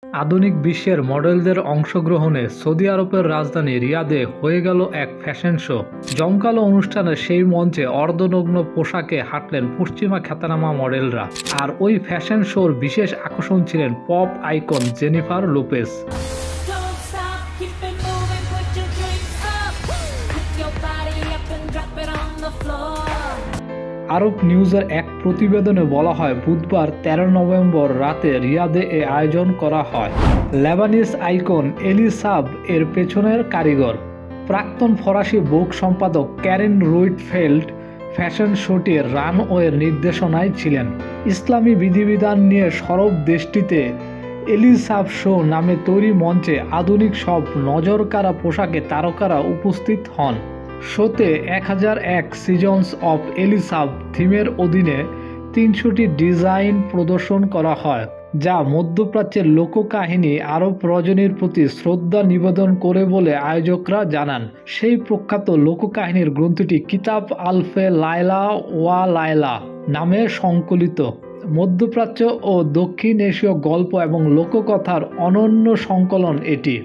আধুনিক বিশ্বের মডেলদের অংশগ্রহণে সৌদি আরবের রাজধানী রিয়াদে হয়ে গেল এক ফ্যাশন শো। জমকালো অনুষ্ঠানে সেই মঞ্চে অর্ধনগ্ন পোশাকে হাঁটলেন পশ্চিমা খ্যাতনামা মডেলরা। আর ওই ফ্যাশন শোর বিশেষ আকর্ষণ ছিলেন পপ আইকন জেনিফার লোপেজ। আরব নিউজের এক প্রতিবেদনে বলা হয়, বুধবার 13 নভেম্বর রাতে রিয়াদে এ আয়োজন করা হয়। লেবানিজ আইকন এলি সাব এর পেছনের কারিগর। প্রাক্তন ফরাসি ভোগ সম্পাদক ক্যারেন রুইটফেল্ড ফ্যাশন শোটির রানওয়ের নির্দেশনায় ছিলেন। ইসলামী বিধিবিধান নিয়ে সরব দেশটিতে এলি সাব শো নামে তৈরি মঞ্চে আধুনিক সব নজরকাড়া পোশাকে তারকারা উপস্থিত হন। শোতে 1001 সিজনস অফ এলিসাব থিমের অধীনে 300টি ডিজাইন প্রদর্শন করা হয়, যা মধ্যপ্রাচ্যের লোককাহিনী আরব রজনীর প্রতি শ্রদ্ধা নিবেদন করে বলে আয়োজকরা জানান। সেই প্রখ্যাত লোককাহিনীর গ্রন্থটি কিতাব আলফে লায়লা ওয়া লায়লা নামে সংকলিত। মধ্যপ্রাচ্য ও দক্ষিণ এশীয় গল্প এবং লোককথার অনন্য সংকলন এটি।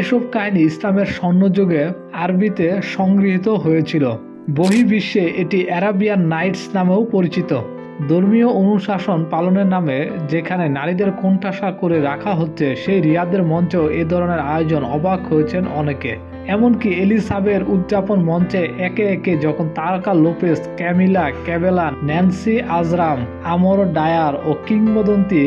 এসব কাহিনী ইসলামের স্বর্ণযুগে আরবিতে সংগৃহীত হয়েছিল। বহির্বিশ্বে এটি অ্যারাবিয়ান নাইটস নামেও পরিচিত। ধর্মীয় অনুশাসন পালনের নামে যেখানে নারীদের কোণঠাসা করে রাখা হচ্ছে, সেই রিয়াদের মঞ্চেও এ ধরনের আয়োজন অবাক হয়েছেন অনেকে। এমনকি এলিসাবের উদযাপন মঞ্চে একে একে যখন তারকা লোপেজ, ক্যামিলা ক্যাবেলা, ন্যান্সি আজরাম, আমর ডায়ার ও কিংবদন্তি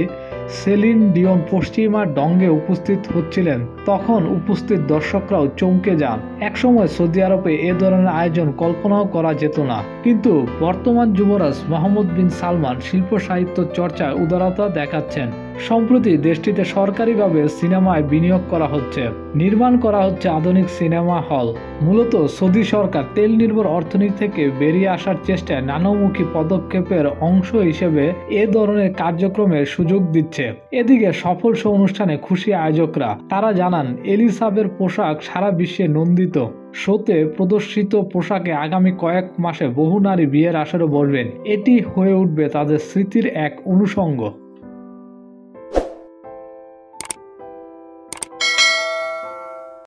সেলিন ডিওন পশ্চিমা ডঙ্গে উপস্থিত হচ্ছিলেন, তখন উপস্থিত দর্শকরাও চমকে যান। একসময় সৌদি আরবে এ ধরনের আয়োজন কল্পনাও করা যেত না, কিন্তু বর্তমান যুবরাজ মোহাম্মদ বিন সালমান শিল্প সাহিত্য চর্চায় উদারতা দেখাচ্ছেন। সম্প্রতি দেশটিতে সরকারিভাবে সিনেমায় বিনিয়োগ করা হচ্ছে, নির্মাণ করা হচ্ছে আধুনিক সিনেমা হল। মূলত সৌদি সরকার তেল নির্ভর অর্থনীতি থেকে বেরিয়ে আসার চেষ্টায় নানামুখী পদক্ষেপের অংশ হিসেবে এ ধরনের কার্যক্রমের সুযোগ দিচ্ছে। এদিকে সফল শো অনুষ্ঠানে খুশি আয়োজকরা। তারা জানান, এলিসাবের পোশাক সারা বিশ্বে নন্দিত। শোতে প্রদর্শিত পোশাকে আগামী কয়েক মাসে বহু নারী বিয়ের আসরে বসবেন। এটি হয়ে উঠবে তাদের স্মৃতির এক অনুষঙ্গ।